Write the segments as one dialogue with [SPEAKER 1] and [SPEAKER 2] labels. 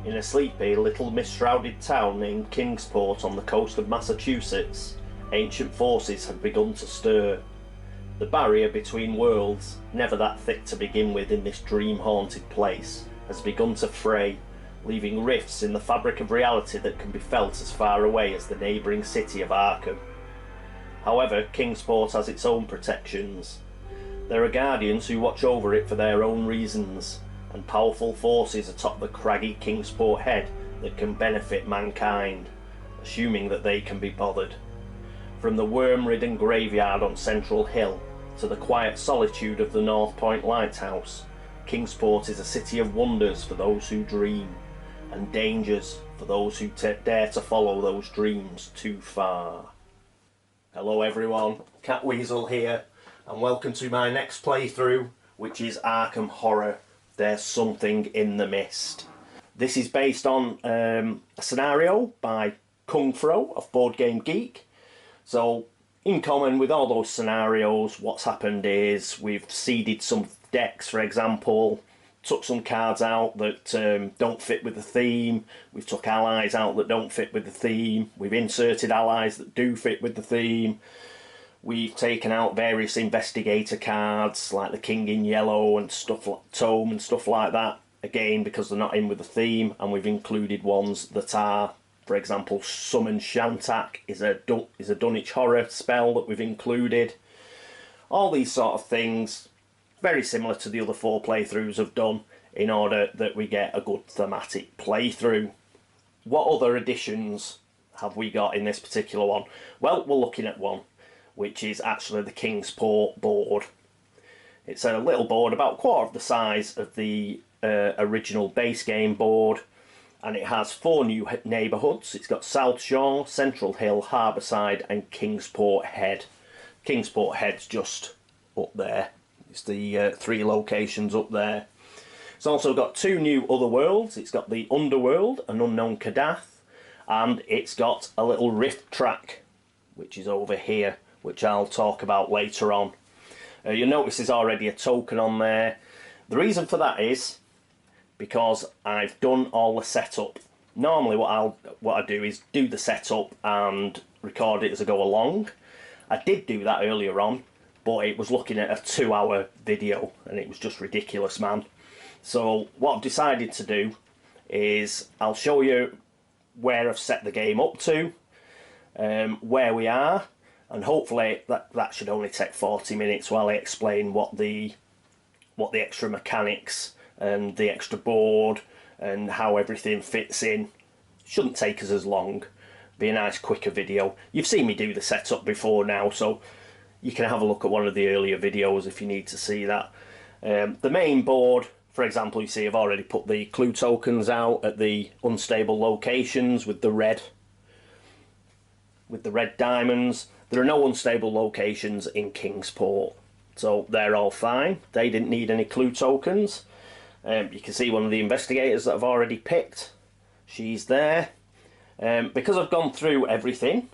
[SPEAKER 1] In a sleepy, little mist-shrouded town named Kingsport on the coast of Massachusetts, ancient forces had begun to stir. The barrier between worlds, never that thick to begin with in this dream-haunted place, has begun to fray, leaving rifts in the fabric of reality that can be felt as far away as the neighbouring city of Arkham. However, Kingsport has its own protections. There are guardians who watch over it for their own reasons, and powerful forces atop the craggy Kingsport head that can benefit mankind, assuming that they can be bothered. From the worm-ridden graveyard on Central Hill to the quiet solitude of the North Point Lighthouse, Kingsport is a city of wonders for those who dream, and dangers for those who dare to follow those dreams too far. Hello everyone, Catweazle here, and welcome to my next playthrough, which is Arkham Horror: There's Something in the Mist. This is based on a scenario by Kung Fro of Board Game Geek. So, in common with all those scenarios, what's happened is we've seeded some decks, for example, took some cards out that don't fit with the theme, we've took allies out that don't fit with the theme, we've inserted allies that do fit with the theme, we've taken out various investigator cards like the King in Yellow and stuff like Tome and stuff like that, again because they're not in with the theme, and we've included ones that are, for example, Summon Shantak is a Dunwich horror spell that we've included. All these sort of things, very similar to the other 4 playthroughs have done, in order that we get a good thematic playthrough. What other additions have we got in this particular one? Well, we're looking at one, which is actually the Kingsport board. It's a little board about a quarter of the size of the original base game board, and it has 4 new neighbourhoods. It's got South Shore, Central Hill, Harbourside and Kingsport Head. Kingsport Head's just up there. It's the 3 locations up there. It's also got 2 new other worlds. It's got the Underworld, an unknown Kadath, and it's got a little rift track, which is over here, which I'll talk about later on. You'll notice there's already a token on there. The reason for that is because I've done all the setup. Normally what I do is do the setup and record it as I go along. I did do that earlier on, but it was looking at a 2-hour video and it was just ridiculous, man. So what I've decided to do is I'll show you where I've set the game up to, where we are, and hopefully that should only take 40 minutes while I explain what the extra mechanics and the extra board and how everything fits in. Shouldn't take us as long. Be a nice quicker video. You've seen me do the setup before now, so you can have a look at one of the earlier videos if you need to see that. The main board, for example, you see I've already put the clue tokens out at the unstable locations with the red diamonds. There are no unstable locations in Kingsport, so they're all fine. They didn't need any clue tokens. You can see one of the investigators that I've already picked. She's there. Because I've gone through everything,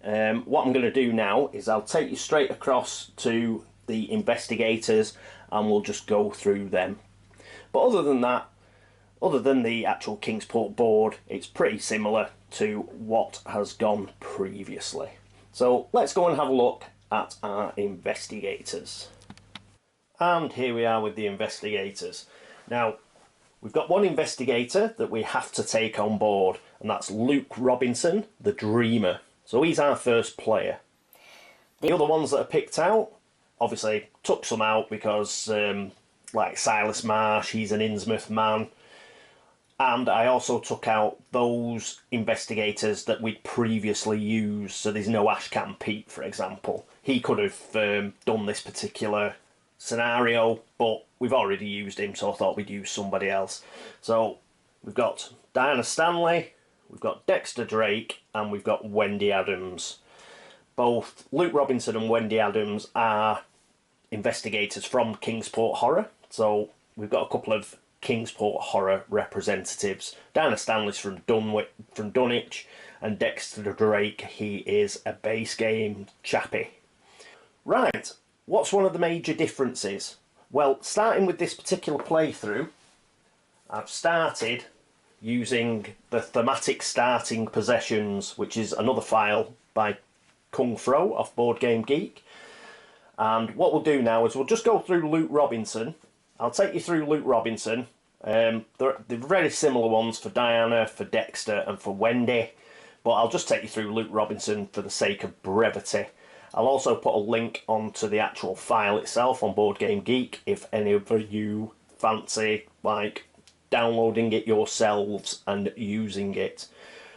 [SPEAKER 1] what I'm going to do now is I'll take you straight across to the investigators and we'll just go through them. But other than that, other than the actual Kingsport board, it's pretty similar to what has gone previously. So let's go and have a look at our investigators. And here we are with the investigators. Now, we've got one investigator that we have to take on board, and that's Luke Robinson, the Dreamer. So he's our first player. The other ones that are picked out, obviously took some out because, like Silas Marsh, he's an Innsmouth man. And I also took out those investigators that we'd previously used. So there's no Ashcan Pete, for example. He could have done this particular scenario, but we've already used him, so I thought we'd use somebody else. So we've got Diana Stanley, we've got Dexter Drake, and we've got Wendy Adams. Both Luke Robinson and Wendy Adams are investigators from Kingsport Horror, so we've got a couple of Kingsport Horror representatives. Diana Stanley's from Dunwich, and Dexter Drake, he is a base game chappie. Right, what's one of the major differences? Well, starting with this particular playthrough, I've started using the thematic starting possessions, which is another file by Kung Fro off Board Game Geek. And what we'll do now is we'll just go through Luke Robinson. I'll take you through Luke Robinson. They're very similar ones for Diana, for Dexter and for Wendy, but I'll just take you through Luke Robinson for the sake of brevity. I'll also put a link onto the actual file itself on Board Game Geek if any of you fancy like downloading it yourselves and using it.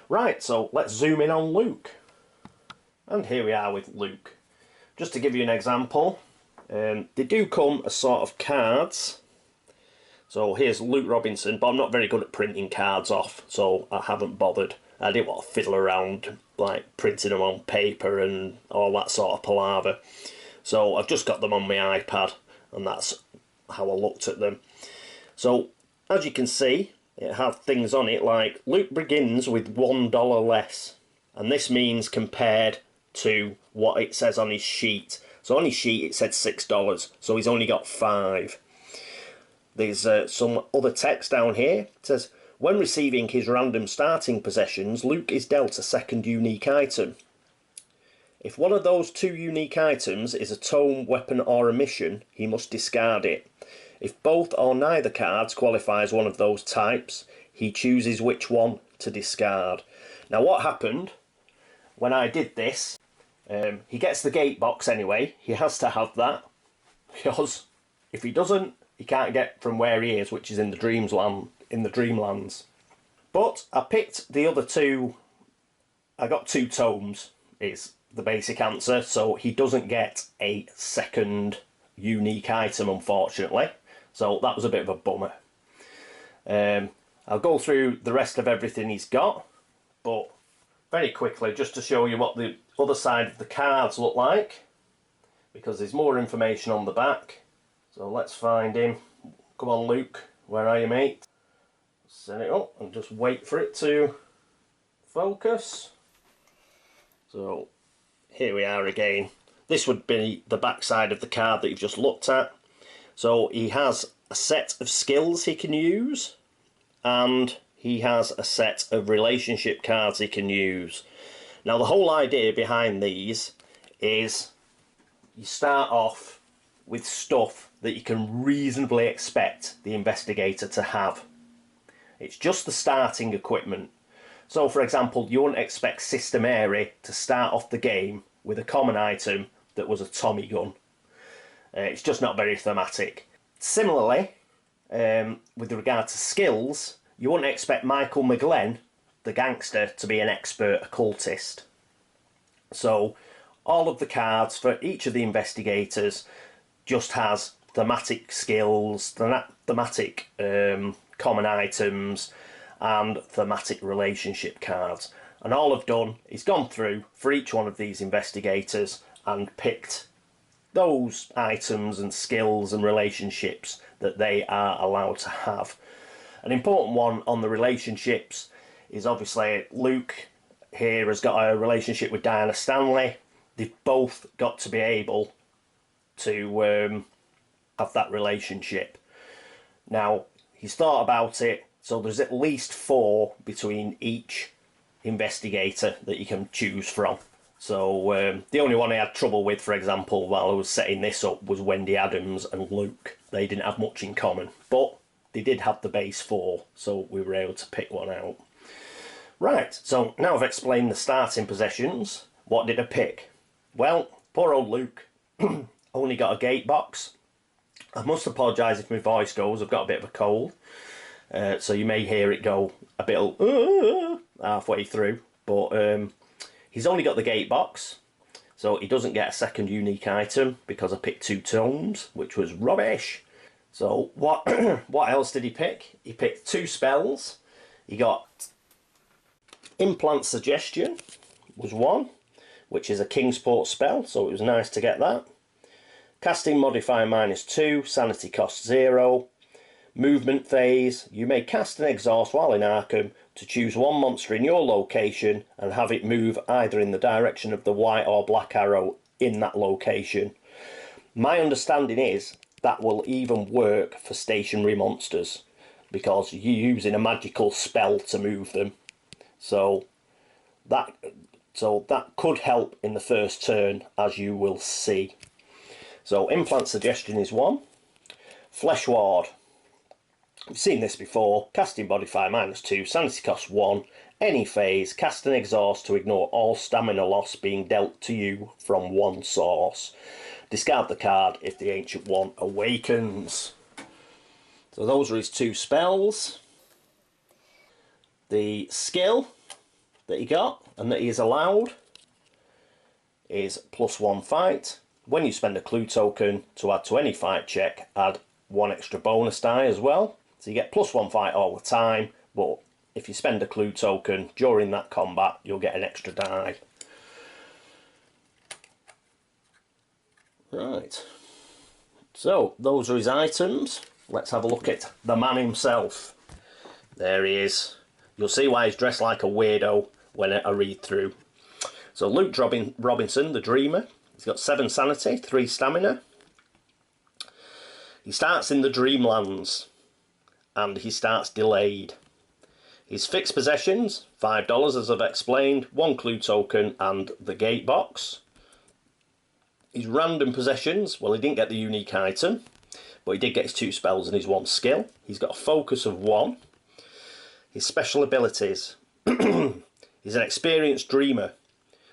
[SPEAKER 1] Right, so let's zoom in on Luke. And here we are with Luke. Just to give you an example, they do come as sort of cards. So here's Luke Robinson, but I'm not very good at printing cards off, so I haven't bothered. I didn't want to fiddle around like printing them on paper and all that sort of palaver. So I've just got them on my iPad, and that's how I looked at them. So as you can see, it had things on it like Luke begins with $1 less, and this means compared to what it says on his sheet. So on his sheet it said $6, so he's only got 5. There's some other text down here. It says, when receiving his random starting possessions, Luke is dealt a second unique item. If one of those 2 unique items is a tome, weapon or a mission, he must discard it. If both or neither cards qualify as one of those types, he chooses which one to discard. Now what happened when I did this, he gets the gate box anyway. He has to have that, because if he doesn't, he can't get from where he is, which is in the Dreamlands. But I picked the other 2. I got 2 tomes is the basic answer, so he doesn't get a second unique item, unfortunately. So that was a bit of a bummer. I'll go through the rest of everything he's got, but very quickly, just to show you what the other side of the cards look like, because there's more information on the back. So let's find him. Come on, Luke, where are you, mate? Set it up and just wait for it to focus. So here we are again. This would be the back side of the card that you've just looked at. So he has a set of skills he can use, and he has a set of relationship cards he can use. Now the whole idea behind these is you start off with stuff that you can reasonably expect the investigator to have. It's just the starting equipment. So for example, you wouldn't expect Sister Mary to start off the game with a common item that was a Tommy gun. It's just not very thematic. Similarly, with regard to skills, you wouldn't expect Michael McGlenn, the gangster, to be an expert occultist. So all of the cards for each of the investigators just has thematic skills, thematic common items and thematic relationship cards. And all I've done is gone through for each one of these investigators and picked those items and skills and relationships that they are allowed to have. An important one on the relationships is obviously Luke here has got a relationship with Diana Stanley. They've both got to be able to have that relationship. Now, he's thought about it, so there's at least 4 between each investigator that you can choose from. So the only one I had trouble with, for example, while I was setting this up, was Wendy Adams and Luke. They didn't have much in common, but they did have the base 4, so we were able to pick one out. Right, so now I've explained the starting possessions. What did I pick? Well, poor old Luke only got a gate box. I must apologise if my voice goes, I've got a bit of a cold. So you may hear it go a bit halfway through, but he's only got the gate box, so he doesn't get a second unique item because I picked 2 tomes, which was rubbish. So what what else did he pick? He picked 2 spells. He got Implant Suggestion was one, which is a Kingsport spell, so it was nice to get that. Casting modifier -2, sanity cost 0. Movement phase, you may cast and exhaust while in Arkham to choose one monster in your location and have it move either in the direction of the white or black arrow in that location. My understanding is that will even work for stationary monsters. because you're using a magical spell to move them. So that could help in the first turn, as you will see. So implant suggestion is 1. Flesh Ward. We've seen this before. Casting modifier -2, sanity cost 1. Any phase, cast and exhaust to ignore all stamina loss being dealt to you from one source. Discard the card if the Ancient One awakens. So those are his 2 spells. The skill that he got and that he is allowed is +1 fight. When you spend a clue token to add to any fight check, add 1 extra bonus die as well. So you get +1 fight all the time, but if you spend a clue token during that combat, you'll get an extra die. Right. So those are his items. Let's have a look at the man himself. There he is. You'll see why he's dressed like a weirdo when I read through. So Luke Robinson, the Dreamer. He's got 7 sanity, 3 stamina. He starts in the Dreamlands, and he starts delayed. His fixed possessions, $5 as I've explained, 1 clue token and the gate box. His random possessions, well, he didn't get the unique item, but he did get his 2 spells and his 1 skill. He's got a focus of 1. His special abilities. He's an experienced dreamer.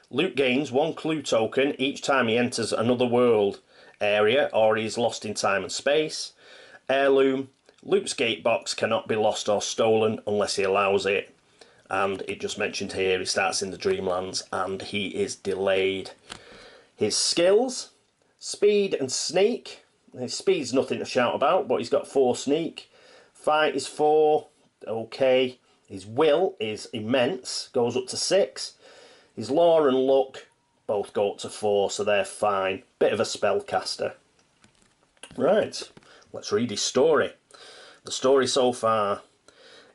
[SPEAKER 1] Luke gains 1 clue token each time he enters another world area or he is lost in time and space. Heirloom. Luke's gate box cannot be lost or stolen unless he allows it. And it just mentioned here he starts in the Dreamlands and he is delayed. His skills, speed and sneak. His speed's nothing to shout about, but he's got 4 sneak. Fight is 4, okay. His will is immense, goes up to 6. His law and luck both go up to 4, so they're fine. Bit of a spellcaster. Right, let's read his story. The story so far.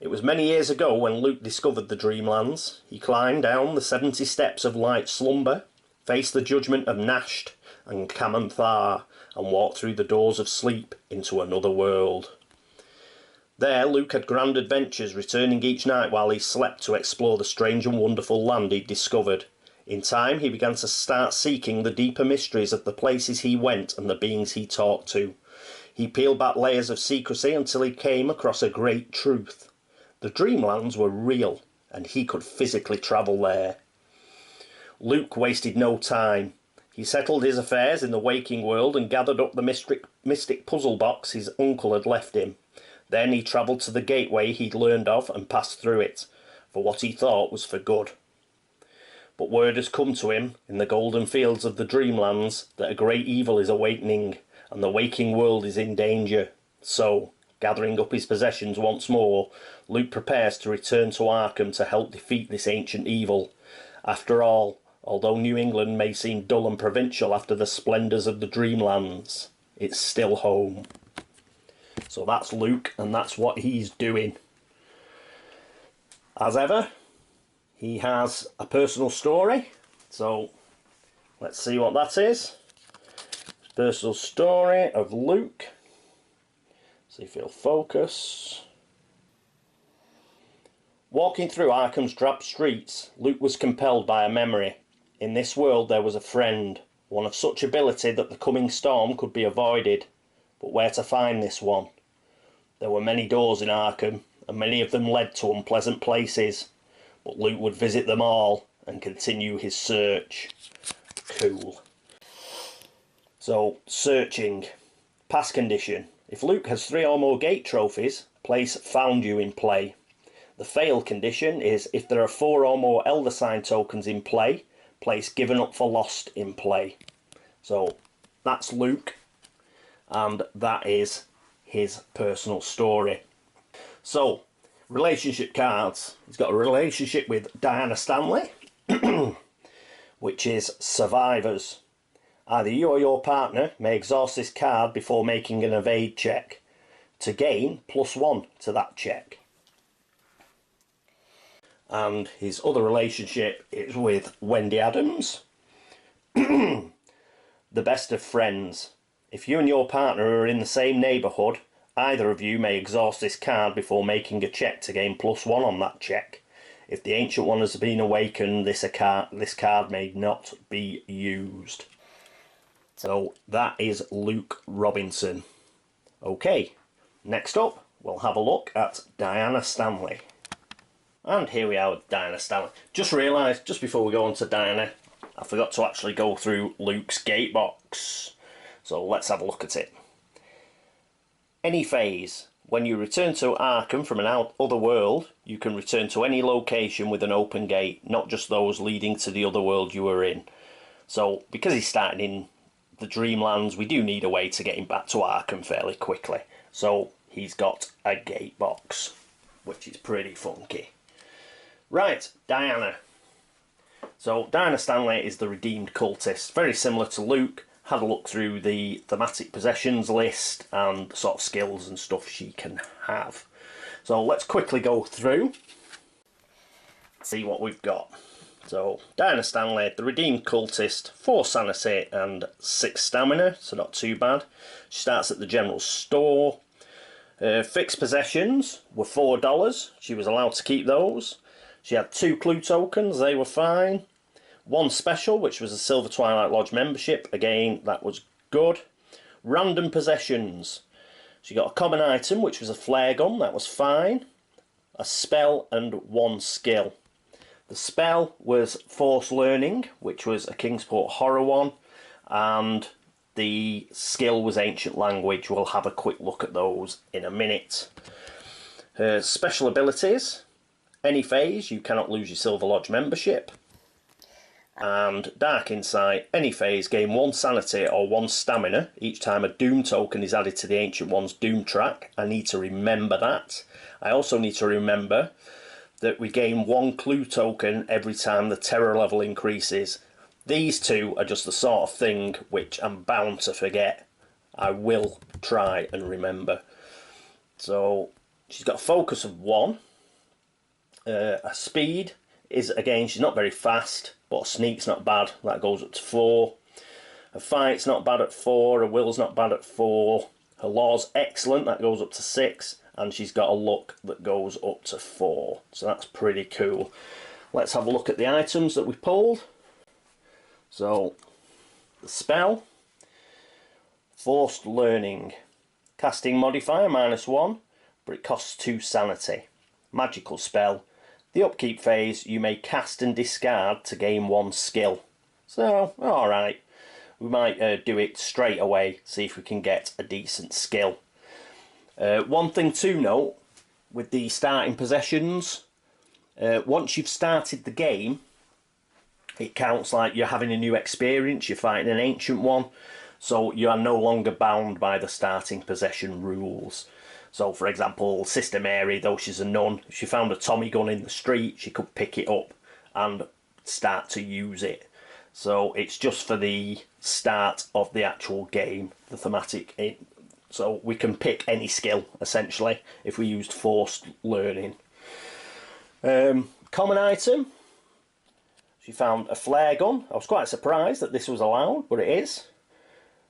[SPEAKER 1] It was many years ago when Luke discovered the Dreamlands. He climbed down the 70 steps of light slumber, faced the judgment of Nasht and Kamanthar, and walked through the doors of sleep into another world. There Luke had grand adventures, returning each night while he slept to explore the strange and wonderful land he'd discovered. In time he began to start seeking the deeper mysteries of the places he went and the beings he talked to. He peeled back layers of secrecy until he came across a great truth. The Dreamlands were real, and he could physically travel there. Luke wasted no time. He settled his affairs in the waking world and gathered up the mystic puzzle box his uncle had left him. Then he travelled to the gateway he'd learned of and passed through it, for what he thought was for good. But word has come to him in the golden fields of the Dreamlands that a great evil is awakening, and the waking world is in danger. So, gathering up his possessions once more, Luke prepares to return to Arkham to help defeat this ancient evil. After all, although New England may seem dull and provincial after the splendours of the Dreamlands, it's still home. So that's Luke, and that's what he's doing. As ever, he has a personal story, so let's see what that is. Personal story of Luke. See if he'll focus. Walking through Arkham's drab streets, Luke was compelled by a memory. In this world there was a friend, one of such ability that the coming storm could be avoided. But where to find this one? There were many doors in Arkham, and many of them led to unpleasant places, but Luke would visit them all and continue his search. Cool. So, searching. Pass condition. If Luke has 3 or more gate trophies, place Found You in play. The fail condition is if there are 4 or more Elder Sign tokens in play, place Given Up for Lost in play. So, that's Luke, and that is his personal story. So, relationship cards. He's got a relationship with Diana Stanley, which is Survivors. Either you or your partner may exhaust this card before making an evade check to gain +1 to that check. And his other relationship is with Wendy Adams, the best of friends. If you and your partner are in the same neighbourhood Either of you may exhaust this card before making a check to gain +1 on that check. If the Ancient One has been awakened, this card may not be used. So that is Luke Robinson. Okay, next up we'll have a look at Diana Stanley. And here we are with Diana Stanley. Just realised, just before we go on to Diana, I forgot to actually go through Luke's gate box. So let's have a look at it. Any phase. When you return to Arkham from an other world, you can return to any location with an open gate, not just those leading to the other world you were in. So, because he's starting in the Dreamlands, we do need a way to get him back to Arkham fairly quickly. So, he's got a gate box, which is pretty funky. Right, Diana. So, Diana Stanley is the redeemed cultist, very similar to Luke. Had a look through the thematic possessions list and the sort of skills and stuff she can have. So let's quickly go through, see what we've got. So Diana Stanley, the redeemed cultist, 4 sanity and 6 stamina, so not too bad. She starts at the general store. Fixed possessions were $4. She was allowed to keep those. She had 2 clue tokens, they were fine. 1 special, which was a Silver Twilight Lodge membership. Again, that was good. Random possessions. She got a common item, which was a flare gun. That was fine. A spell and 1 skill. The spell was Force Learning, which was a Kingsport horror one. And the skill was Ancient Language. We'll have a quick look at those in a minute. Her special abilities. Any phase, you cannot lose your Silver Lodge membership. And Dark Insight, any phase, gain 1 sanity or 1 stamina each time a Doom token is added to the Ancient One's Doom track. I need to remember that. I also need to remember that we gain 1 clue token every time the terror level increases. These two are just the sort of thing which I'm bound to forget. I will try and remember. So she's got a focus of 1. A speed is, again, she's not very fast, but a sneak's not bad, that goes up to 4. Her fight's not bad at 4, her will's not bad at 4. Her law's excellent, that goes up to 6, and she's got a luck that goes up to 4. So that's pretty cool. Let's have a look at the items that we pulled. So, the spell, Forced Learning. Casting modifier -1, but it costs 2 sanity. Magical spell. The upkeep phase, you may cast and discard to gain 1 skill. So, alright. We might do it straight away, see if we can get a decent skill. One thing to note, with the starting possessions, once you've started the game, it counts like you're having a new experience, you're fighting an Ancient One, so you are no longer bound by the starting possession rules. So, for example, Sister Mary, though she's a nun, if she found a Tommy gun in the street, she could pick it up and start to use it. So it's just for the start of the actual game, the thematic. So we can pick any skill, essentially, if we used Forced Learning. Common item. She found a flare gun. I was quite surprised that this was allowed, but it is.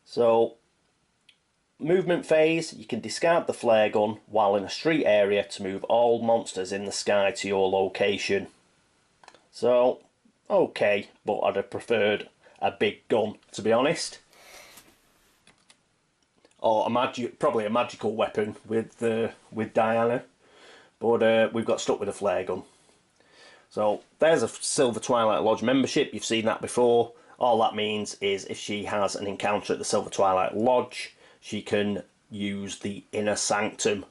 [SPEAKER 1] So, movement phase, you can discard the flare gun while in a street area to move all monsters in the sky to your location. So, okay, but I'd have preferred a big gun, to be honest. Or probably a magical weapon with Diana. But we've got stuck with a flare gun. So, there's a Silver Twilight Lodge membership. You've seen that before. All that means is if she has an encounter at the Silver Twilight Lodge, she can use the Inner Sanctum.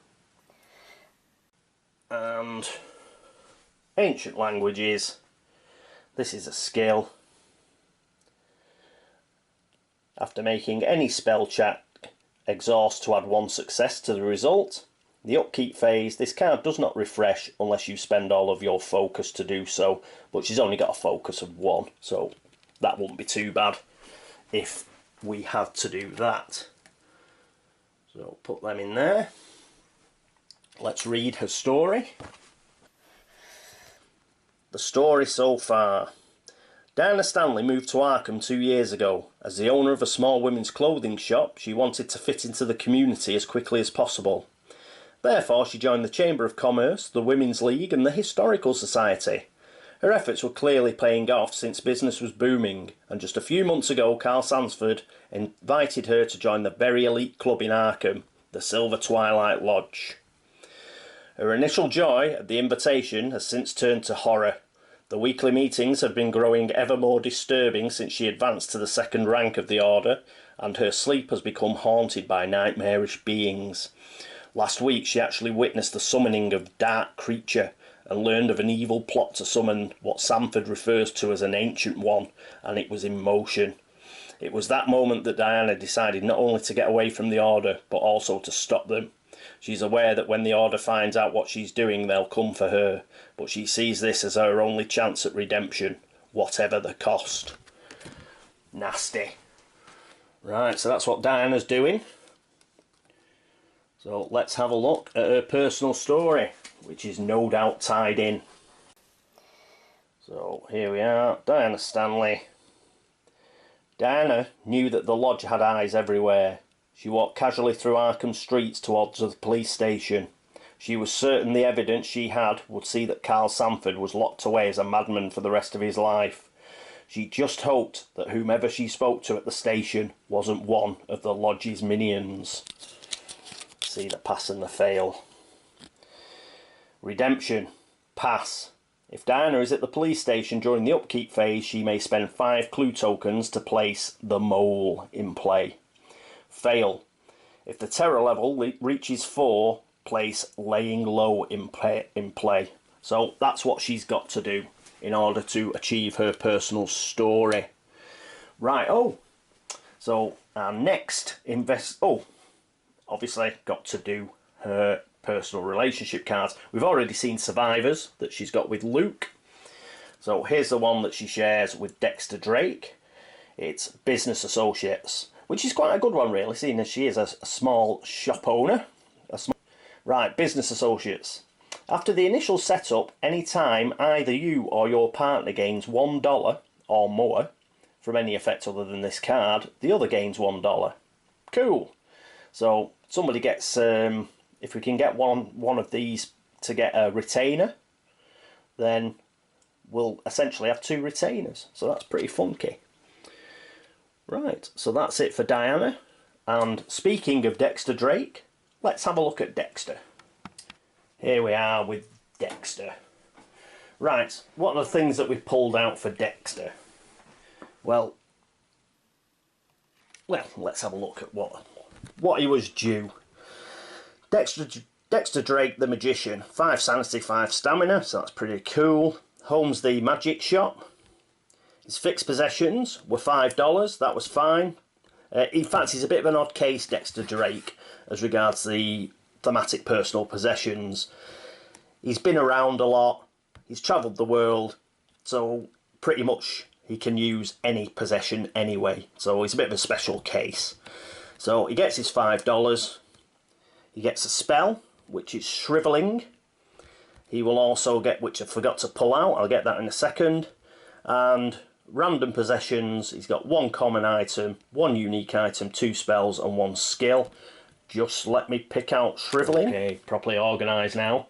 [SPEAKER 1] And Ancient Languages. This is a skill. After making any spell check, exhaust to add 1 success to the result. The upkeep phase, this card does not refresh unless you spend all of your focus to do so, but she's only got a focus of 1, so that wouldn't be too bad if we had to do that. So put them in there. Let's read her story. The story so far. Diana Stanley moved to Arkham 2 years ago. As the owner of a small women's clothing shop, she wanted to fit into the community as quickly as possible. Therefore, she joined the Chamber of Commerce, the Women's League and the Historical Society. Her efforts were clearly paying off since business was booming, and just a few months ago Carl Sanford invited her to join the very elite club in Arkham, the Silver Twilight Lodge. Her initial joy at the invitation has since turned to horror. The weekly meetings have been growing ever more disturbing since she advanced to the second rank of the order, and her sleep has become haunted by nightmarish beings. Last week she actually witnessed the summoning of a dark creature and learned of an evil plot to summon what Sanford refers to as an ancient one, and it was in motion. It was that moment that Diana decided not only to get away from the order, but also to stop them. She's aware that when the order finds out what she's doing, they'll come for her, but she sees this as her only chance at redemption, whatever the cost. Nasty. Right, so that's what Diana's doing. So let's have a look at her personal story, which is no doubt tied in. So here we are, Diana Stanley. Diana knew that the lodge had eyes everywhere. She walked casually through Arkham streets towards the police station. She was certain the evidence she had would see that Carl Sanford was locked away as a madman for the rest of his life. She just hoped that whomever she spoke to at the station wasn't one of the lodge's minions. See the pass and the fail. Redemption. Pass. If Diana is at the police station during the upkeep phase, she may spend 5 clue tokens to place the mole in play. Fail. If the terror level reaches 4, place laying low in play. So that's what she's got to do in order to achieve her personal story. Right, so our next obviously got to do her personal relationship cards. We've already seen Survivors that she's got with Luke. So here's the one that she shares with Dexter Drake. It's Business Associates, which is quite a good one really, seeing as she is a small shop owner. Right, Business Associates. After the initial setup, any time either you or your partner gains $1 or more from any effect other than this card, the other gains $1. Cool. So somebody gets, if we can get one of these to get a retainer, then we'll essentially have 2 retainers. So that's pretty funky. Right, so that's it for Diana. And speaking of Dexter Drake, let's have a look at Dexter. Here we are with Dexter. Right, what are the things that we've pulled out for Dexter? Well, let's have a look at what he was due. Dexter Drake, the Magician, 5 sanity, 5 stamina, so that's pretty cool. Home's the magic shop. His fixed possessions were $5, that was fine. In fact, he's a bit of an odd case, Dexter Drake, as regards the thematic personal possessions. He's been around a lot, he's travelled the world, so pretty much he can use any possession anyway. So he's a bit of a special case. So he gets his $5. He gets a spell, which is Shriveling. He will also get, which I forgot to pull out, I'll get that in a second. And random possessions, he's got 1 common item, 1 unique item, 2 spells and 1 skill. Just let me pick out Shriveling. Okay, properly organised now.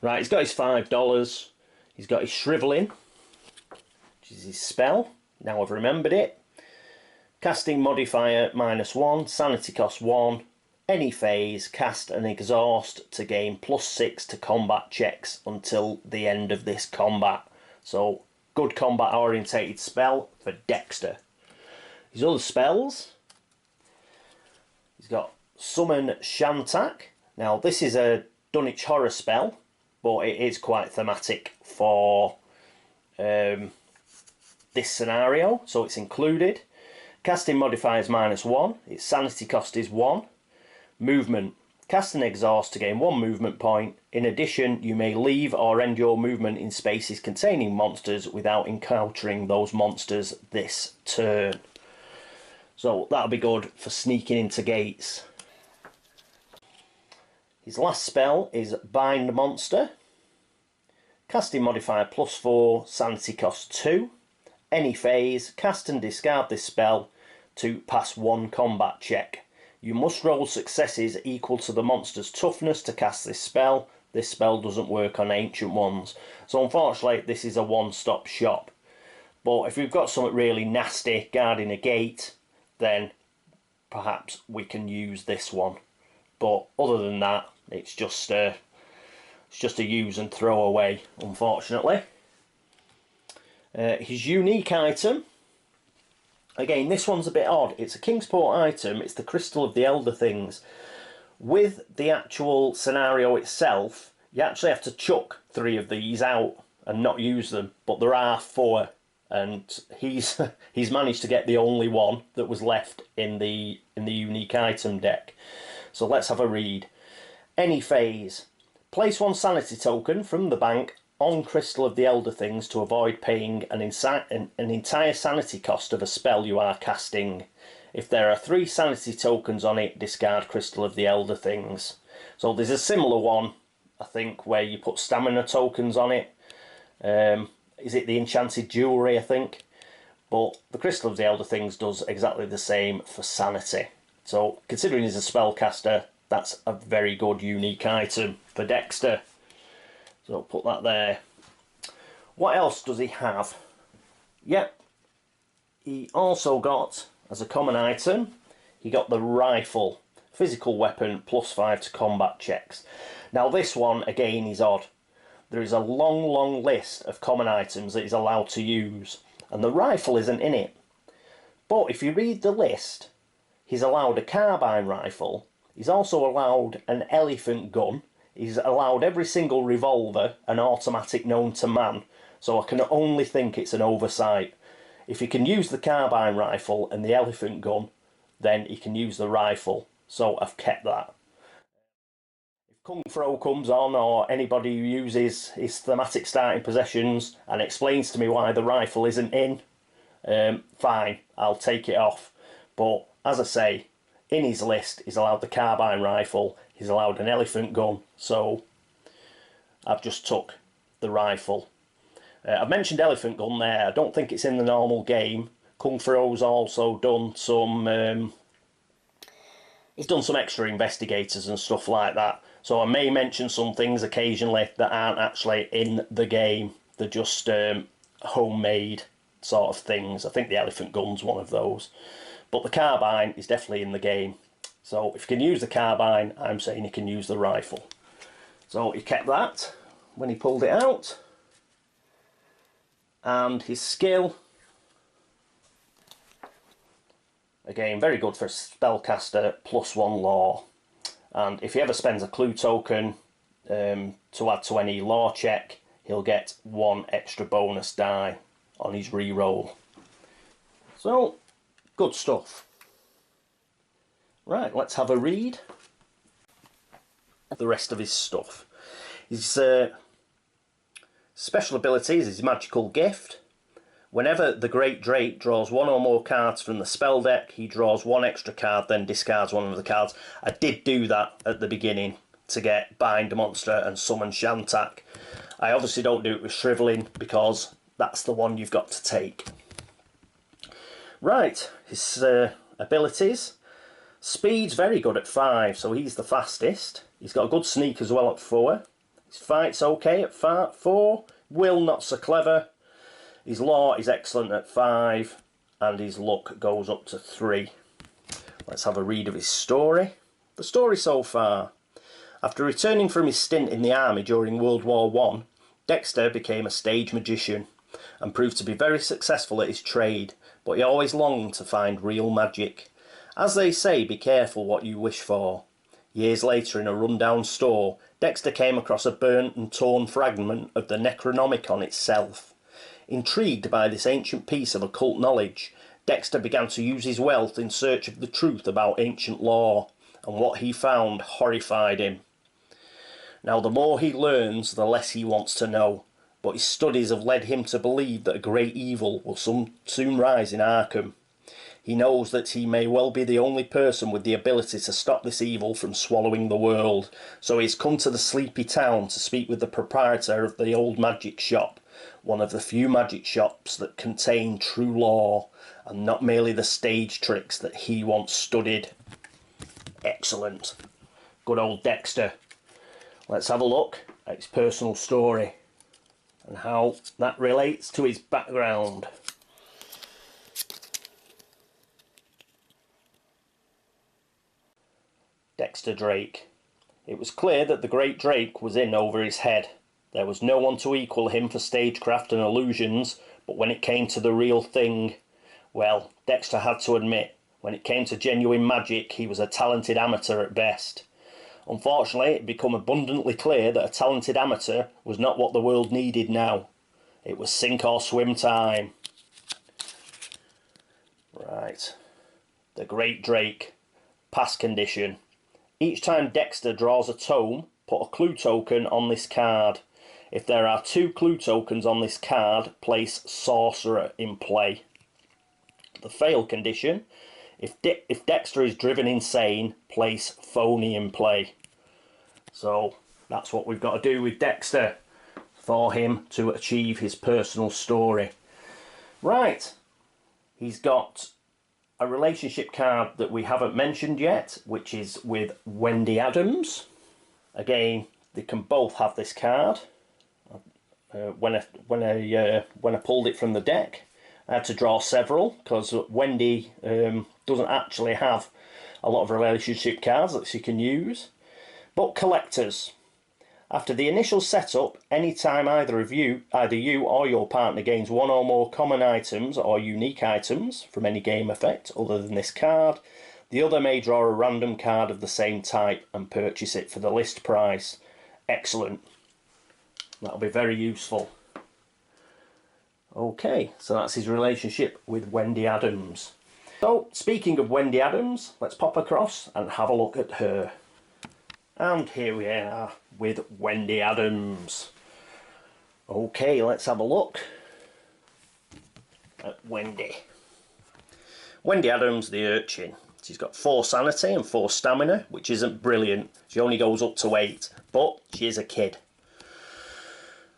[SPEAKER 1] Right, he's got his $5. He's got his Shriveling, which is his spell. Now I've remembered it. Casting modifier -1, sanity cost 1. Any phase, cast and exhaust to gain +6 to combat checks until the end of this combat. So, good combat orientated spell for Dexter. His other spells, he's got Summon Shantak. Now this is a Dunwich horror spell, but it is quite thematic for this scenario, so it's included. Casting modifier is -1, its sanity cost is 1. Movement, cast and exhaust to gain 1 movement point. In addition, you may leave or end your movement in spaces containing monsters without encountering those monsters this turn. So that'll be good for sneaking into gates. His last spell is Bind Monster. Casting modifier +4, sanity cost 2. Any phase, cast and discard this spell to pass one combat check. You must roll successes equal to the monster's toughness to cast this spell. This spell doesn't work on ancient ones. So unfortunately, this is a one-stop shop. But if we've got something really nasty guarding a gate, then perhaps we can use this one. But other than that, it's just a use and throw away, unfortunately. His unique item. Again, this one's a bit odd. It's a Kingsport item. It's the Crystal of the Elder Things. With the actual scenario itself, you actually have to chuck 3 of these out and not use them. But there are 4. And he's managed to get the only one that was left in the unique item deck. So let's have a read. Any phase. Place 1 sanity token from the bank on Crystal of the Elder Things to avoid paying an entire sanity cost of a spell you are casting. If there are 3 sanity tokens on it, discard Crystal of the Elder Things. So there's a similar one, I think, where you put stamina tokens on it. Is it the Enchanted Jewellery, I think? But the Crystal of the Elder Things does exactly the same for sanity. So considering he's a spellcaster, that's a very good unique item for Dexter. So put that there. What else does he have? Yep. He also got, as a common item, he got the rifle. Physical weapon, +5 to combat checks. Now this one, again, is odd. There is a long list of common items that he's allowed to use. And the rifle isn't in it. But if you read the list, he's allowed a carbine rifle. He's also allowed an elephant gun. He's allowed every single revolver and automatic known to man. So I can only think it's an oversight. If he can use the carbine rifle and the elephant gun, then he can use the rifle. So I've kept that. If Kung Fro comes on, or anybody who uses his thematic starting possessions and explains to me why the rifle isn't in, fine, I'll take it off. But as I say, in his list, he's allowed the carbine rifle, he's allowed an elephant gun, so I've just took the rifle. I've mentioned elephant gun there. I don't think it's in the normal game. Kung Fro's also done some... he's done some extra investigators and stuff like that. So I may mention some things occasionally that aren't actually in the game. They're just homemade sort of things. I think the elephant gun's one of those. But the carbine is definitely in the game. So if you can use the carbine, I'm saying you can use the rifle. So he kept that when he pulled it out. And his skill, again, very good for a spellcaster, +1 law. And if he ever spends a clue token to add to any law check, he'll get 1 extra bonus die on his reroll. So, good stuff. Right, let's have a read of the rest of his stuff. His special abilities is his magical gift. Whenever the Great Drake draws 1 or more cards from the spell deck, he draws 1 extra card, then discards 1 of the cards. I did do that at the beginning to get Bind a Monster and Summon Shantak. I obviously don't do it with Shriveling because that's the one you've got to take. Right, his abilities. Speed's very good at 5, so he's the fastest. He's got a good sneak as well at 4. His fight's okay at 4. Will not so clever. His law is excellent at 5, and his luck goes up to 3. Let's have a read of his story. The story so far. After returning from his stint in the army during World War I, Dexter became a stage magician and proved to be very successful at his trade, but he always longed to find real magic. As they say, be careful what you wish for. Years later, in a run-down store, Dexter came across a burnt and torn fragment of the Necronomicon itself. Intrigued by this ancient piece of occult knowledge, Dexter began to use his wealth in search of the truth about ancient lore, and what he found horrified him. Now, the more he learns, the less he wants to know, but his studies have led him to believe that a great evil will soon rise in Arkham. He knows that he may well be the only person with the ability to stop this evil from swallowing the world, so he's come to the sleepy town to speak with the proprietor of the old magic shop, one of the few magic shops that contain true lore and not merely the stage tricks that he once studied. Excellent. Good old Dexter. Let's have a look at his personal story and how that relates to his background. Dexter Drake. It was clear that the great Drake was in over his head. There was no one to equal him for stagecraft and illusions, but when it came to the real thing, well, Dexter had to admit, when it came to genuine magic, he was a talented amateur at best. Unfortunately, it had become abundantly clear that a talented amateur was not what the world needed now. It was sink or swim time. Right. The Great Drake. Pass condition. Each time Dexter draws a tome, put a clue token on this card. If there are 2 clue tokens on this card, place Sorcerer in play. The fail condition. If Dexter is driven insane, place Phony in play. So that's what we've got to do with Dexter for him to achieve his personal story. Right, he's got a relationship card that we haven't mentioned yet, which is with Wendy Adams. Again, they can both have this card. When I pulled it from the deck, I had to draw several because Wendy doesn't actually have a lot of relationship cards that she can use. But collectors. After the initial setup, any time either you or your partner gains 1 or more common items or unique items from any game effect other than this card, the other may draw a random card of the same type and purchase it for the list price. Excellent. That'll be very useful. Okay, so that's his relationship with Wendy Adams. So, speaking of Wendy Adams, let's pop across and have a look at her. And here we are with Wendy Adams. Okay, let's have a look at Wendy. Wendy Adams, the urchin. She's got 4 sanity and 4 stamina, which isn't brilliant. She only goes up to 8, but she is a kid.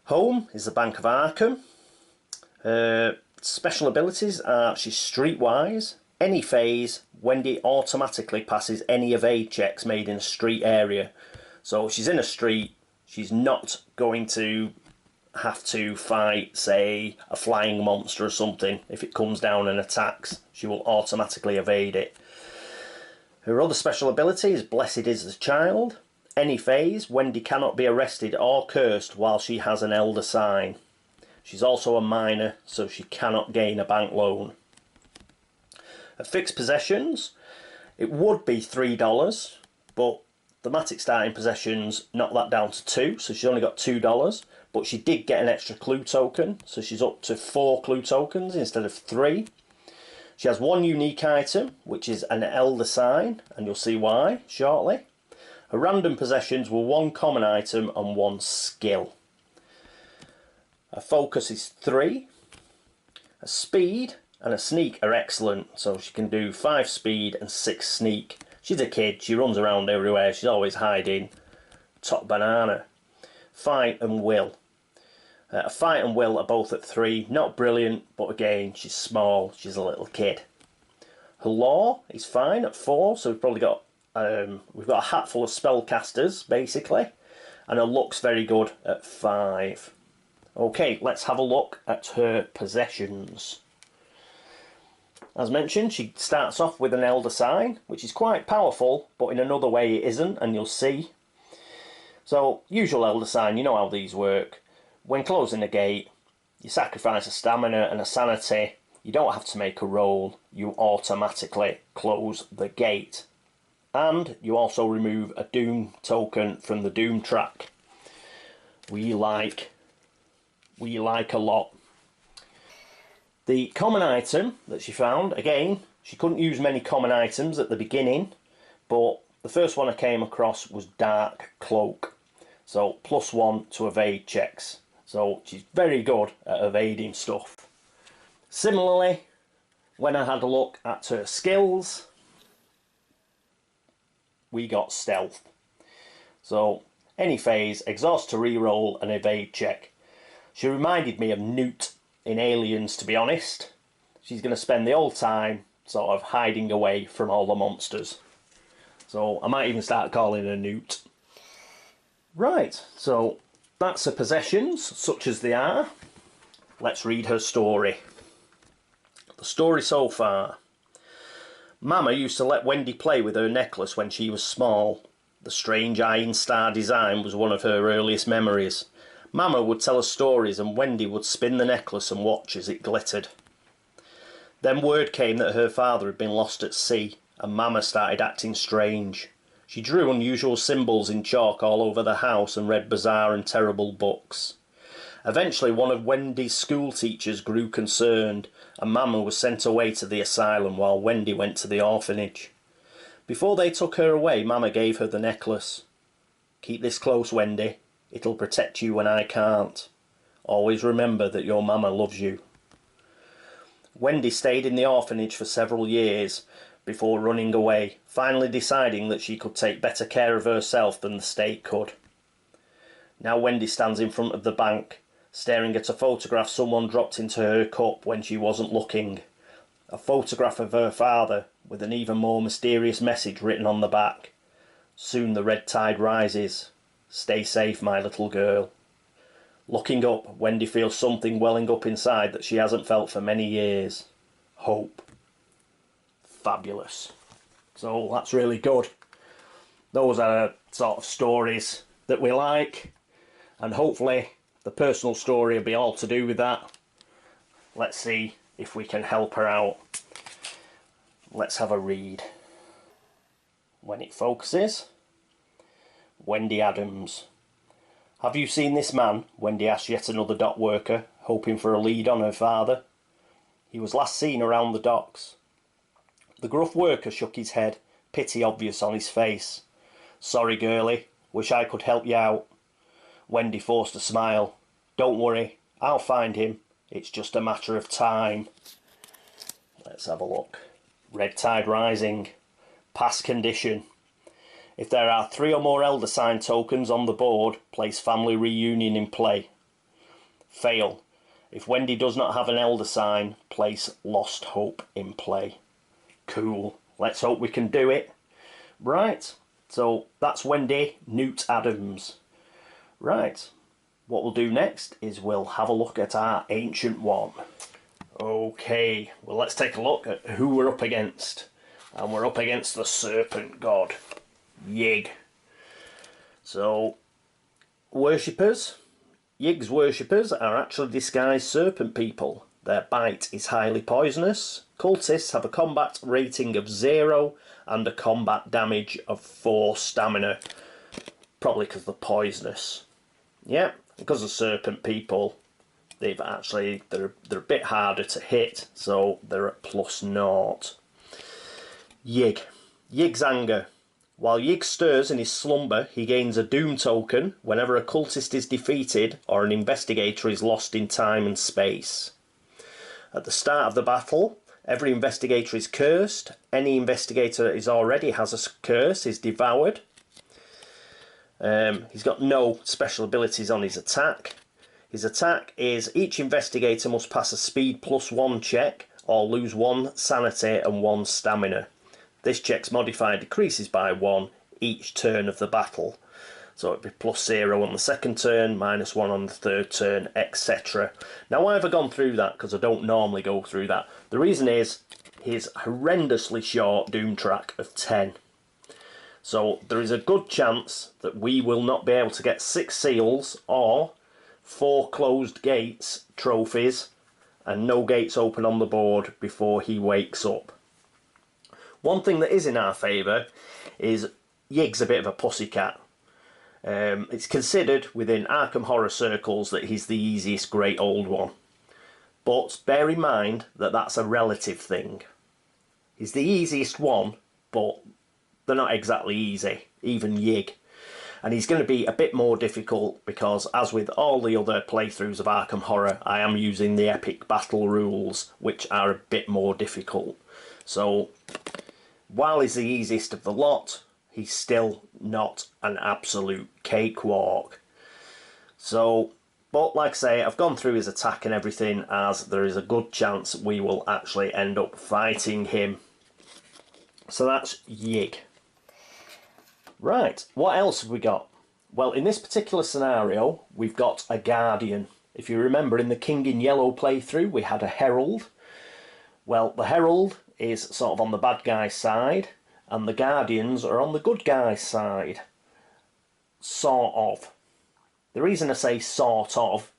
[SPEAKER 1] Home is the Bank of Arkham. Special abilities are she's streetwise. Any phase, Wendy automatically passes any evade checks made in a street area. So if she's in a street, she's not going to have to fight, say, a flying monster or something. If it comes down and attacks, she will automatically evade it. Her other special ability is Blessed is the Child. Any phase, Wendy cannot be arrested or cursed while she has an elder sign. She's also a minor, so she cannot gain a bank loan. At fixed possessions, it would be $3, but thematic starting possessions knocked that down to 2, so she's only got $2, but she did get an extra clue token, so she's up to 4 clue tokens instead of 3. She has 1 unique item, which is an elder sign, and you'll see why shortly. Her random possessions were 1 common item and 1 skill. Her focus is 3. Her speed and a sneak are excellent, so she can do 5 speed and 6 sneak. She's a kid, she runs around everywhere, she's always hiding. Top banana. Fight and will. Fight and will are both at 3, not brilliant, but again, she's small, she's a little kid. Her law is fine at 4, so we've probably got we've got a hatful of spellcasters basically, and her luck's very good at 5. Okay, let's have a look at her possessions. As mentioned, she starts off with an elder sign, which is quite powerful, but in another way it isn't, and you'll see. So, usual elder sign, you know how these work. When closing a gate, you sacrifice a stamina and a sanity. You don't have to make a roll, you automatically close the gate. And you also remove a doom token from the doom track. We like a lot. The common item that she found, again, she couldn't use many common items at the beginning, but the first one I came across was Dark Cloak. So +1 to evade checks. So she's very good at evading stuff. Similarly, when I had a look at her skills, we got Stealth. So any phase, exhaust to reroll an evade check. She reminded me of Newt in Aliens, to be honest. She's going to spend the whole time sort of hiding away from all the monsters. So I might even start calling her Newt. Right, so that's her possessions, such as they are. Let's read her story. The story so far. Mama used to let Wendy play with her necklace when she was small. The strange iron star design was one of her earliest memories. Mama would tell her stories and Wendy would spin the necklace and watch as it glittered. Then word came that her father had been lost at sea and Mama started acting strange. She drew unusual symbols in chalk all over the house and read bizarre and terrible books. Eventually one of Wendy's school teachers grew concerned and Mama was sent away to the asylum while Wendy went to the orphanage. Before they took her away, Mama gave her the necklace. Keep this close, Wendy. It'll protect you when I can't. Always remember that your Mama loves you. Wendy stayed in the orphanage for several years before running away, finally deciding that she could take better care of herself than the state could. Now Wendy stands in front of the bank, staring at a photograph someone dropped into her cup when she wasn't looking. A photograph of her father with an even more mysterious message written on the back. Soon the red tide rises. Stay safe, my little girl. Looking up, Wendy feels something welling up inside that she hasn't felt for many years. Hope. Fabulous. So that's really good. Those are sort of stories that we like, and hopefully the personal story will be all to do with that. Let's see if we can help her out. Let's have a read. When it focuses. Wendy Adams. Have you seen this man? Wendy asked yet another dock worker, hoping for a lead on her father. He was last seen around the docks. The gruff worker shook his head, pity obvious on his face. Sorry, girlie. Wish I could help you out. Wendy forced a smile. Don't worry, I'll find him. It's just a matter of time. Let's have a look. Red tide rising. Pass condition. If there are 3 or more elder sign tokens on the board, place family reunion in play. Fail. If Wendy does not have an elder sign, place lost hope in play. Cool. Let's hope we can do it. Right. So that's Wendy Newt Adams. Right. What we'll do next is we'll have a look at our ancient one. Okay. Well, let's take a look at who we're up against. And we're up against the serpent god. Yig. So, worshippers. Yig's worshippers are actually disguised serpent people. Their bite is highly poisonous. Cultists have a combat rating of 0 and a combat damage of 4 stamina. Probably because they're poisonous. Yeah, because of serpent people, they're a bit harder to hit, so they're at +0. Yig. Yig's anger. While Yig stirs in his slumber, he gains a doom token whenever a cultist is defeated or an investigator is lost in time and space. At the start of the battle, every investigator is cursed. Any investigator that already has a curse is devoured. He's got no special abilities on his attack. His attack is each investigator must pass a speed +1 check or lose 1 sanity and 1 stamina. This check's modifier decreases by 1 each turn of the battle. So it'd be +0 on the second turn, -1 on the third turn, etc. Now why have I gone through that? Because I don't normally go through that. The reason is his horrendously short doom track of 10. So there is a good chance that we will not be able to get 6 seals or 4 closed gates trophies and no gates open on the board before he wakes up. One thing that is in our favour is Yig's a bit of a pussycat. It's considered within Arkham horror circles that he's the easiest great old one. But bear in mind that that's a relative thing. He's the easiest one, but they're not exactly easy, even Yig. And he's going to be a bit more difficult because, as with all the other playthroughs of Arkham Horror, I am using the epic battle rules, which are a bit more difficult. So, while he's the easiest of the lot, he's still not an absolute cakewalk. So, But like I say, I've gone through his attack and everything, as there is a good chance we will actually end up fighting him. So that's Yig. Right, what else have we got? Well, in this particular scenario, we've got a Guardian. If you remember, in the King in Yellow playthrough, we had a Herald. Well, the Herald is sort of on the bad guy's side, and the Guardians are on the good guy's side. Sort of. The reason I say sort of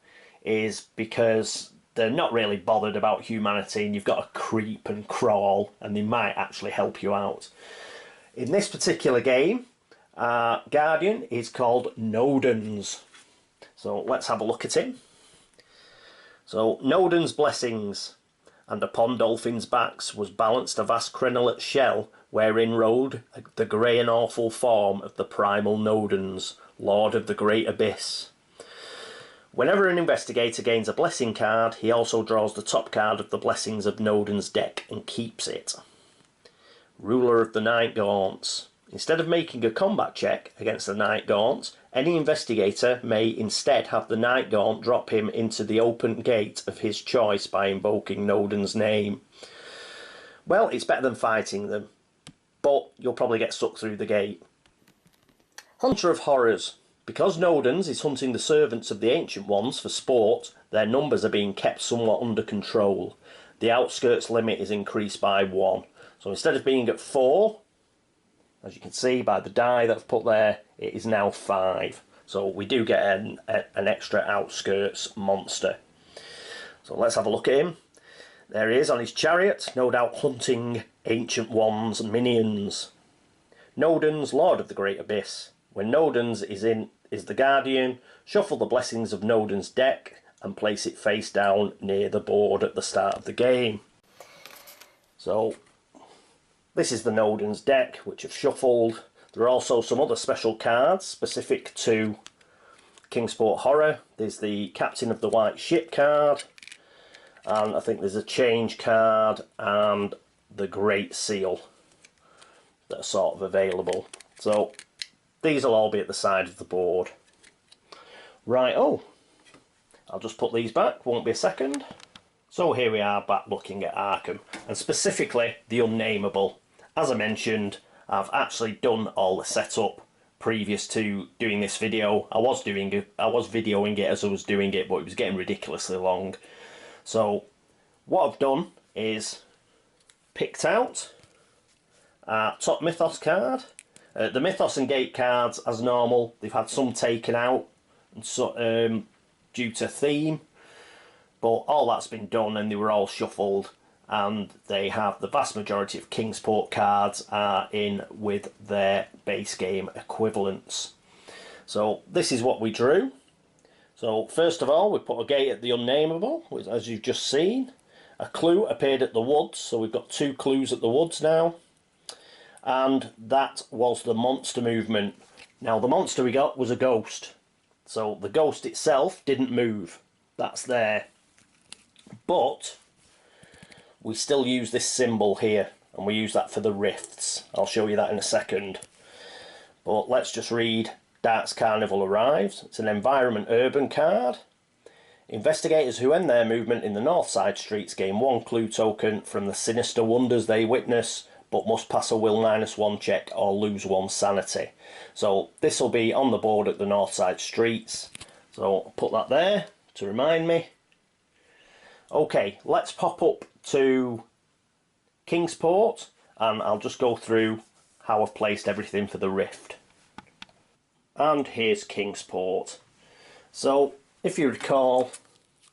[SPEAKER 1] is because they're not really bothered about humanity, and you've got to creep and crawl, and they might actually help you out. In this particular game, Guardian is called Nodens. So let's have a look at him. So, Nodens' blessings. And upon dolphins' backs was balanced a vast crenellate shell, wherein rode the grey and awful form of the primal Nodens, lord of the great abyss. Whenever an investigator gains a blessing card, he also draws the top card of the blessings of Nodens' deck and keeps it. Ruler of the Night Gaunts. Instead of making a combat check against the Night Gaunts, any investigator may instead have the Night Gaunt drop him into the open gate of his choice by invoking Nodens' name. Well, it's better than fighting them, but you'll probably get stuck through the gate. Hunter of Horrors. Because Nodens is hunting the servants of the Ancient Ones for sport, their numbers are being kept somewhat under control. The outskirts limit is increased by 1. So instead of being at 4, as you can see by the die that I've put there, it is now 5. So we do get an extra outskirts monster. So let's have a look at him. There he is on his chariot, no doubt hunting Ancient Ones minions. Nodens, Lord of the Great Abyss. When Nodens is the Guardian, shuffle the blessings of Nodens' deck and place it face down near the board at the start of the game. So this is the Nodens' deck, which I've shuffled. There are also some other special cards specific to Kingsport Horror. There's the Captain of the White Ship card, and I think there's a Change card and the Great Seal that are sort of available. So these will all be at the side of the board. Right, I'll just put these back, won't be a second. So here we are back looking at Arkham, and specifically the Unnameable. As I mentioned, I've actually done all the setup previous to doing this video. I was videoing it as I was doing it, but it was getting ridiculously long. So what I've done is picked out our top Mythos card. The Mythos and Gate cards, as normal, they've had some taken out and so, due to theme, but all that's been done and they were all shuffled, and they have the vast majority of Kingsport cards are in with their base game equivalents. So this is what we drew. So first of all, we put a gate at the Unnameable, which, as you've just seen. A clue appeared at the woods, so we've got 2 clues at the woods now. And that was the monster movement. Now the monster we got was a ghost. So the ghost itself didn't move. That's there. But we still use this symbol here, and we use that for the rifts. I'll show you that in a second. But let's just read Dark's Carnival arrives. It's an environment urban card. Investigators who end their movement in the north side streets gain 1 clue token from the sinister wonders they witness, but must pass a will -1 check or lose 1 sanity. So this will be on the board at the north side streets. So I'll put that there to remind me. Okay, let's pop up to Kingsport, and I'll just go through how I've placed everything for the rift. And here's Kingsport. So if you recall,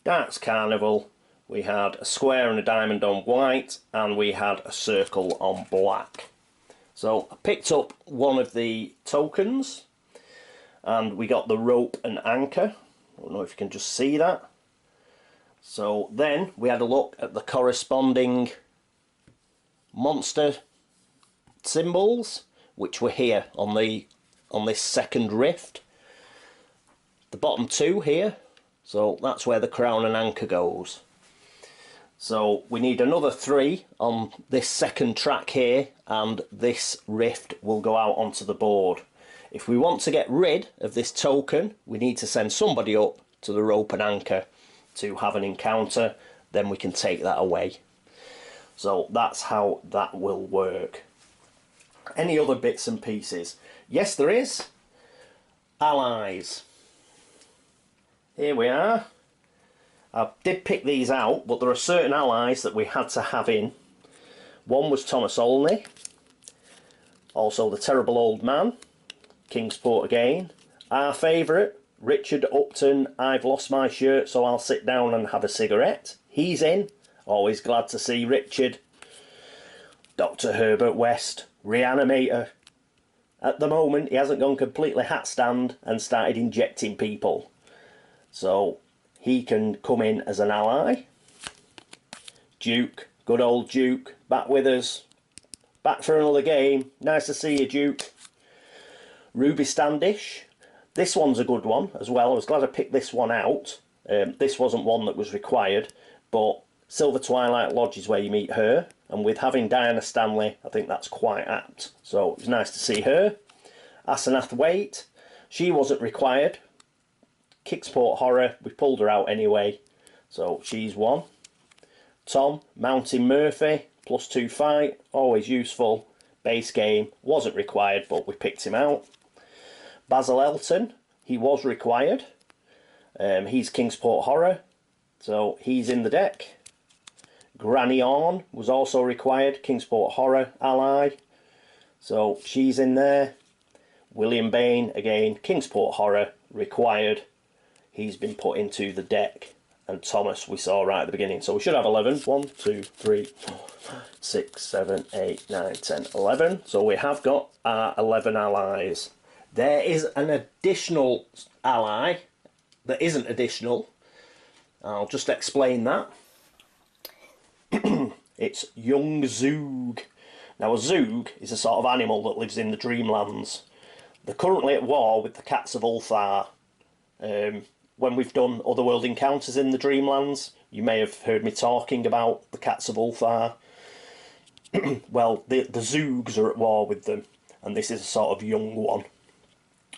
[SPEAKER 1] Dark's Carnival, we had a square and a diamond on white, and we had a circle on black. So I picked up one of the tokens, and we got the rope and anchor. I don't know if you can just see that. So then we had a look at the corresponding monster symbols, which were here on this second rift. The bottom 2 here, so that's where the crown and anchor goes. So we need another 3 on this second track here, and this rift will go out onto the board. If we want to get rid of this token, we need to send somebody up to the rope and anchor to have an encounter, then we can take that away. So that's how that will work. Any other bits and pieces? Yes, there is. Allies. Here we are. I did pick these out, but there are certain allies that we had to have in. One was Thomas Olney, also the Terrible Old Man, Kingsport again. Our favourite, Richard Upton, I've lost my shirt so I'll sit down and have a cigarette. He's in. Always glad to see Richard. Dr. Herbert West, Reanimator. At the moment he hasn't gone completely hat stand and started injecting people. So he can come in as an ally. Duke, good old Duke, back with us. Back for another game. Nice to see you, Duke. Ruby Standish. This one's a good one as well. I was glad I picked this one out. This wasn't one that was required, but Silver Twilight Lodge is where you meet her, and with having Diana Stanley, I think that's quite apt. So it was nice to see her. Asenath Waite, she wasn't required. Kingsport Horror, we pulled her out anyway, so she's one. Tom, Mountain Murphy, +2 fight, always useful. Base game, wasn't required, but we picked him out. Basil Elton, he was required. He's Kingsport Horror, so he's in the deck. Granny Orn was also required, Kingsport Horror ally, so she's in there. William Bain, again, Kingsport Horror, required. He's been put into the deck. And Thomas we saw right at the beginning. So we should have 11. 1, 2, 3, 4, 5, 6, 7, 8, 9, 10, 11. So we have got our 11 allies. There is an additional ally that isn't additional. I'll just explain that. It's young Zoog. Now a Zoog is a sort of animal that lives in the Dreamlands. They're currently at war with the Cats of Ulthar. When we've done Otherworld encounters in the Dreamlands, you may have heard me talking about the Cats of Ulthar. Well, the Zoogs are at war with them, and this is a sort of young one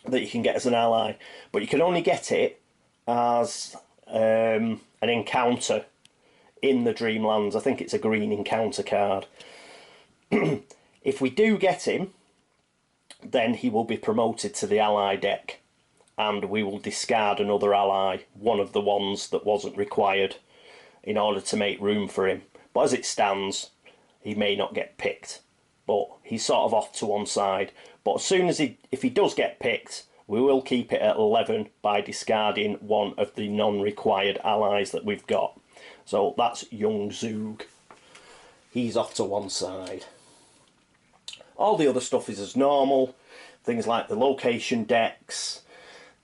[SPEAKER 1] that you can get as an ally. But you can only get it as an encounter in the Dreamlands. I think it's a green encounter card. If we do get him, then he will be promoted to the ally deck, and we will discard another ally, one of the ones that wasn't required, in order to make room for him. But as it stands, he may not get picked, but he's sort of off to one side. But as soon as if he does get picked, we will keep it at 11 by discarding one of the non-required allies that we've got. So that's young Zoog. He's off to one side. All the other stuff is as normal. Things like the location decks,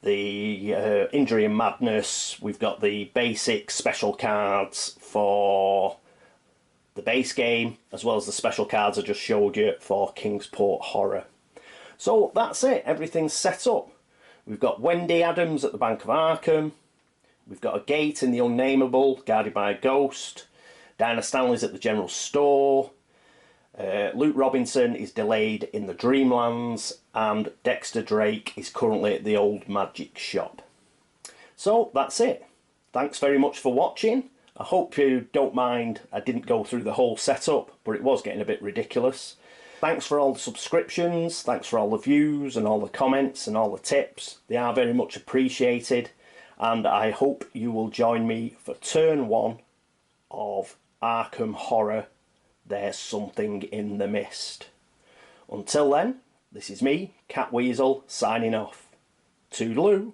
[SPEAKER 1] the Injury and Madness. We've got the basic special cards for the base game, as well as the special cards I just showed you for Kingsport Horror. So that's it. Everything's set up. We've got Wendy Adams at the Bank of Arkham. We've got a gate in the Unnameable, guarded by a ghost. Diana Stanley's at the General Store. Luke Robinson is delayed in the Dreamlands, and Dexter Drake is currently at the Old Magic Shop. So that's it. Thanks very much for watching. I hope you don't mind I didn't go through the whole setup, but it was getting a bit ridiculous. Thanks for all the subscriptions, thanks for all the views and all the comments and all the tips. They are very much appreciated, and I hope you will join me for turn 1 of Arkham Horror: There's Something in the Mist. Until then, this is me, Catweazle, signing off. Toodaloo.